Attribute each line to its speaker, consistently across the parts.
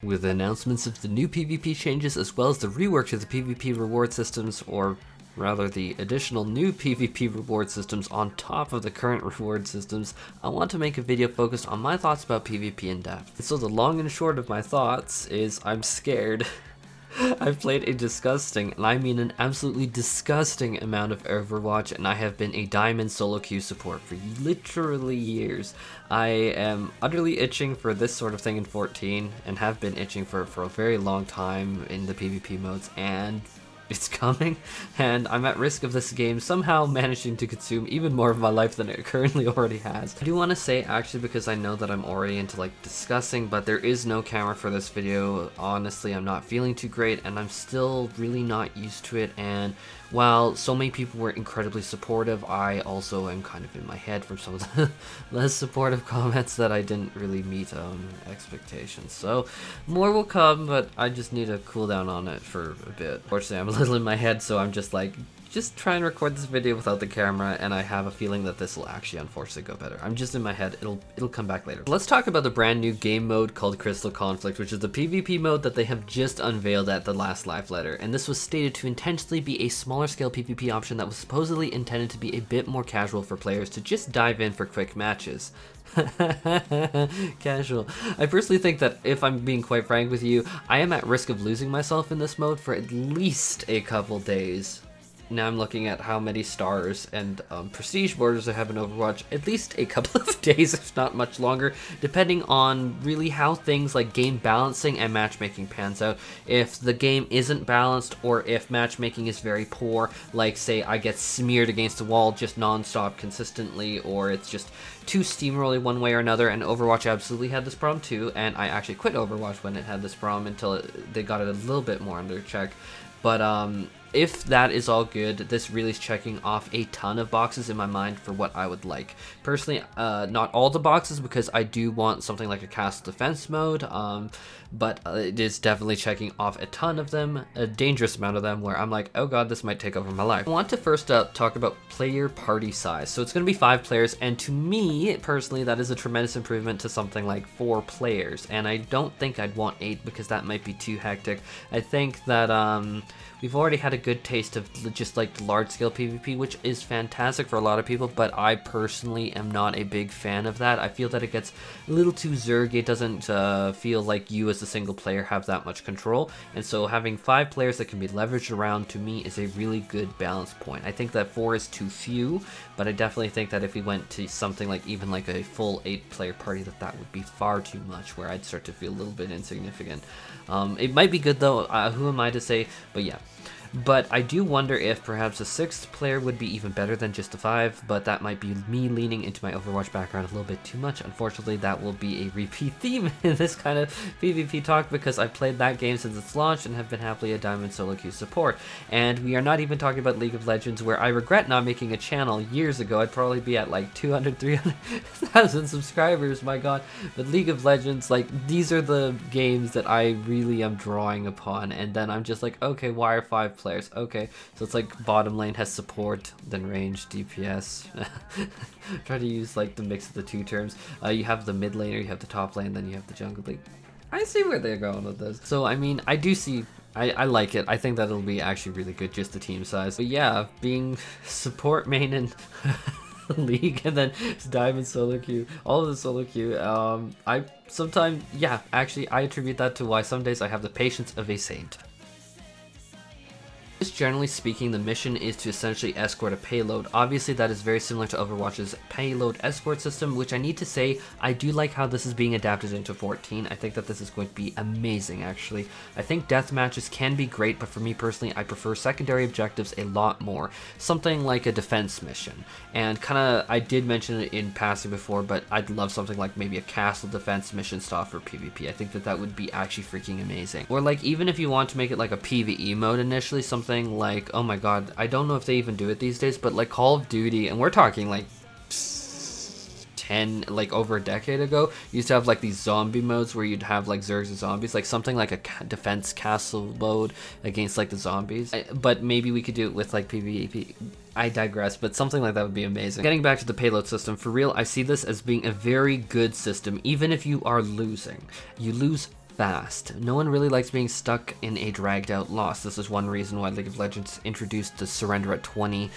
Speaker 1: With the announcements of the new PvP changes as well as the rework to the PvP reward systems, or rather the additional new PvP reward systems on top of the current reward systems, I want to make a video focused on my thoughts about PvP in depth. So the long and short of my thoughts is I'm scared. I've played a disgusting, and I mean an absolutely disgusting amount of Overwatch, and I have been a diamond solo queue support for literally years. I am utterly itching for this sort of thing in 14, and have been itching for a very long time in the PvP modes, and it's coming, and I'm at risk of this game somehow managing to consume even more of my life than it currently already has. I do want to say, actually, because I know that I'm already into like discussing, but there is no camera for this video. Honestly, I'm not feeling too great, and I'm still really not used to it, and while so many people were incredibly supportive, I also am kind of in my head from some of the less supportive comments that I didn't really meet expectations. So more will come, but I just need to cool down on it for a bit. Fortunately, I'm a little in my head, so I'm just like, just try and record this video without the camera, and I have a feeling that this will actually unfortunately go better. I'm just in my head, it'll come back later. Let's talk about the brand new game mode called Crystal Conflict, which is the PvP mode that they have just unveiled at the last live letter, and this was stated to intentionally be a smaller scale PvP option that was supposedly intended to be a bit more casual for players to just dive in for quick matches. Casual. I personally think that, if I'm being quite frank with you, I am at risk of losing myself in this mode for at least a couple days. Now I'm looking at how many stars and prestige borders I have in Overwatch, at least a couple of days, if not much longer, depending on really how things like game balancing and matchmaking pans out. If the game isn't balanced, or if matchmaking is very poor, like say I get smeared against the wall just non-stop consistently, or it's just too steamrolly one way or another, and Overwatch absolutely had this problem too, and I actually quit Overwatch when it had this problem until they got it a little bit more under check. But if that is all good, this really is checking off a ton of boxes in my mind for what I would like. Personally, not all the boxes, because I do want something like a castle defense mode, but it is definitely checking off a ton of them, a dangerous amount of them, where I'm like, oh god, this might take over my life. I want to first talk about player party size. So it's going to be 5 players, and to me, personally, that is a tremendous improvement to something like 4 players, and I don't think I'd want 8, because that might be too hectic. I think that we've already had a good taste of just like the large-scale PvP, which is fantastic for a lot of people, but I personally am not a big fan of that. I feel that it gets a little too zerg. It doesn't feel like you as a single player have that much control, and so having 5 players that can be leveraged around, to me, is a really good balance point. I think that 4 is too few, but I definitely think that if we went to something like even like a full 8-player party, that would be far too much, where I'd start to feel a little bit insignificant. It might be good though, who am I to say, but yeah. But I do wonder if perhaps a 6th player would be even better than just a 5, but that might be me leaning into my Overwatch background a little bit too much. Unfortunately, that will be a repeat theme in this kind of PvP talk, because I've played that game since its launch and have been happily a Diamond Solo Queue support. And we are not even talking about League of Legends, where I regret not making a channel years ago. I'd probably be at like 200, 300,000 subscribers, my god. But League of Legends, like, these are the games that I really am drawing upon, and then I'm just like, okay, why are 5 players? Okay, so it's like bottom lane has support, then range, DPS. Try to use like the mix of the 2 terms. You have the mid laner, you have the top lane, then you have the jungle lane. I see where they're going with this. So I mean, I do see, I like it. I think that it'll be actually really good, just the team size. But yeah, being support main and League, and then Diamond solo queue, all of the solo queue, I sometimes, yeah, actually I attribute that to why some days I have the patience of a saint. Just generally speaking, the mission is to essentially escort a payload. Obviously, that is very similar to Overwatch's payload escort system, which I need to say, I do like how this is being adapted into 14. I think that this is going to be amazing, actually. I think death matches can be great, but for me personally, I prefer secondary objectives a lot more. Something like a defense mission. And kind of, I did mention it in passing before, but I'd love something like maybe a castle defense mission style for PvP. I think that that would be actually freaking amazing. Or like, even if you want to make it like a PvE mode initially, something like, oh my god, I don't know if they even do it these days, but like Call of Duty, and we're talking like 10, like over a decade ago, used to have like these zombie modes where you'd have like zergs and zombies, like something like a defense castle mode against like the zombies. But maybe we could do it with like PvP. I digress, but something like that would be amazing. Getting back to the payload system, for real, I see this as being a very good system, even if you are losing. You lose fast. No one really likes being stuck in a dragged out loss. This is one reason why League of Legends introduced the surrender at 20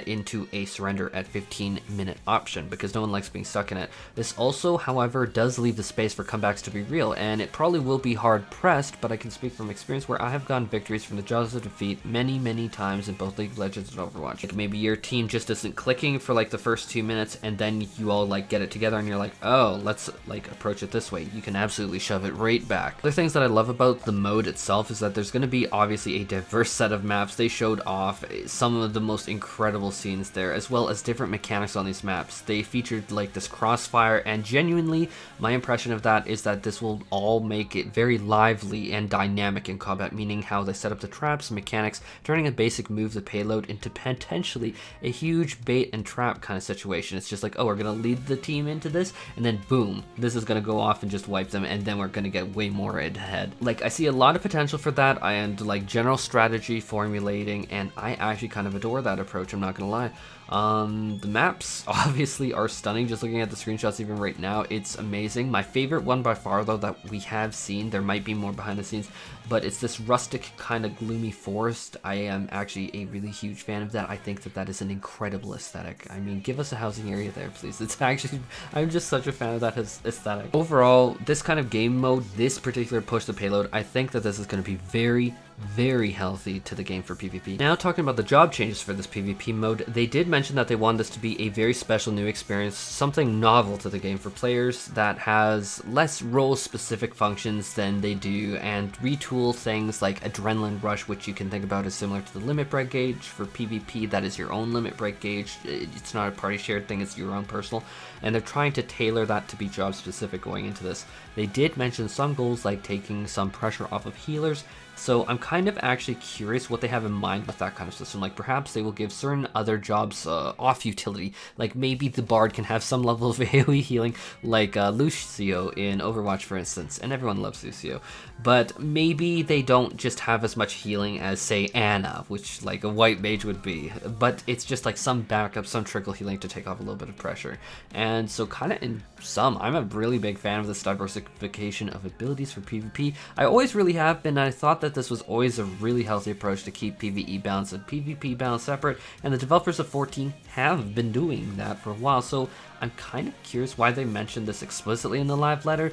Speaker 1: into a surrender at 15-minute option, because no one likes being stuck in it. This also, however, does leave the space for comebacks to be real, and it probably will be hard pressed, but I can speak from experience where I have gotten victories from the jaws of defeat many times in both League of Legends and Overwatch. Like maybe your team just isn't clicking for like the first 2 minutes, and then you all like get it together and you're like, oh, let's like approach it this way. You can absolutely shove it right back. Other things that I love about the mode itself is that there's going to be obviously a diverse set of maps. They showed off some of the most incredible scenes there, as well as different mechanics on these maps. They featured like this crossfire, and genuinely my impression of that is that this will all make it very lively and dynamic in combat, meaning how they set up the traps and mechanics, turning a basic move, the payload, into potentially a huge bait and trap kind of situation. It's just like, oh, we're gonna lead the team into this, and then boom, this is gonna go off and just wipe them, and then we're gonna get way more ahead. Like, I see a lot of potential for that, and like general strategy formulating, and I actually kind of adore that approach, I'm not gonna lie. The maps obviously are stunning. Just looking at the screenshots even right now, it's amazing. My favorite one by far though that we have seen, there might be more behind the scenes, but it's this rustic kind of gloomy forest. I am actually a really huge fan of that. I think that that is an incredible aesthetic. I mean, give us a housing area there, please. It's actually, I'm just such a fan of that aesthetic. Overall, this kind of game mode, this particular push the payload, I think that this is going to be very healthy to the game for PvP. Now talking about the job changes for this PvP mode, they did mention that they want this to be a very special new experience, something novel to the game for players that has less role-specific functions than they do, and retool things like Adrenaline Rush, which you can think about as similar to the limit break gauge for PvP. That is your own limit break gauge. It's not a party shared thing, it's your own personal, and they're trying to tailor that to be job specific going into this. They did mention some goals like taking some pressure off of healers, so I'm kind of actually curious what they have in mind with that kind of system. Like perhaps they will give certain other jobs off utility, like maybe the Bard can have some level of AoE healing, like Lucio in Overwatch for instance, and everyone loves Lucio, but maybe they don't just have as much healing as say Ana, which like a white mage would be, but it's just like some backup, some trickle healing to take off a little bit of pressure. And so kind of in sum, I'm a really big fan of this diversification of abilities for PvP. I always really have been, and I thought that this was always a really healthy approach to keep PvE balance and PvP balance separate, and the developers of 14 have been doing that for a while, so I'm kind of curious why they mentioned this explicitly in the live letter.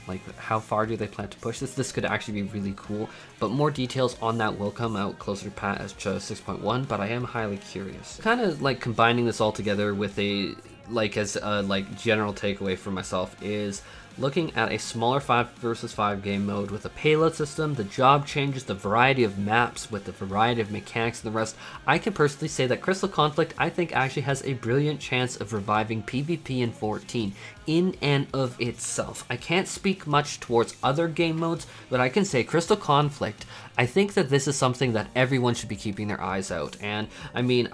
Speaker 1: Like how far do they plan to push this? This could actually be really cool, but more details on that will come out closer to patch 6.1, but I am highly curious. Kind of like combining this all together with a, like as a like general takeaway for myself is looking at a smaller 5 versus 5 game mode with a payload system, the job changes, the variety of maps with the variety of mechanics and the rest. I can personally say that Crystal Conflict, I think, actually has a brilliant chance of reviving PvP in 14 in and of itself. I can't speak much towards other game modes, but I can say Crystal Conflict, I think that this is something that everyone should be keeping their eyes out. And I mean,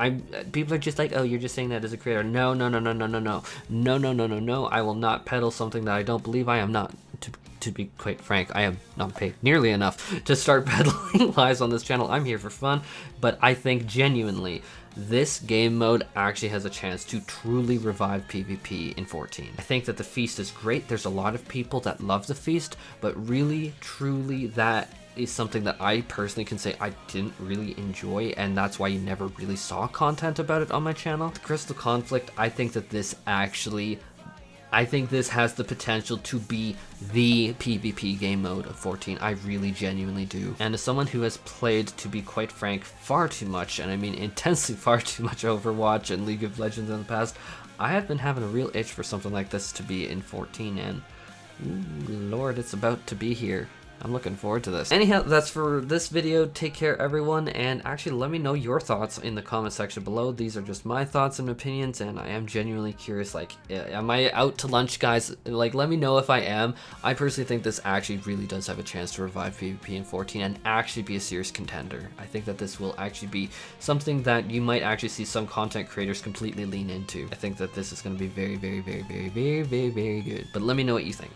Speaker 1: people are just like, oh, you're just saying that as a creator. No. I will not peddle something that I don't believe. I am not. To be quite frank, I am not paid nearly enough to start peddling lies on this channel. I'm here for fun, but I think genuinely this game mode actually has a chance to truly revive PvP in 14. I think that the Feast is great. There's a lot of people that love the Feast, but really, truly, that is something that I personally can say I didn't really enjoy, and that's why you never really saw content about it on my channel. The Crystal Conflict, I think that this actually, I think this has the potential to be the PvP game mode of 14. I really genuinely do. And as someone who has played, to be quite frank, far too much, and I mean intensely far too much Overwatch and League of Legends in the past, I have been having a real itch for something like this to be in 14, and ooh, Lord, it's about to be here. I'm looking forward to this. Anyhow, that's for this video. Take care, everyone, and actually let me know your thoughts in the comment section below. These are just my thoughts and opinions, and I am genuinely curious, like, am I out to lunch, guys? Like, let me know if I am. I personally think this actually really does have a chance to revive PvP in 14 and actually be a serious contender. I think that this will actually be something that you might actually see some content creators completely lean into. I think that this is going to be very good. But let me know what you think.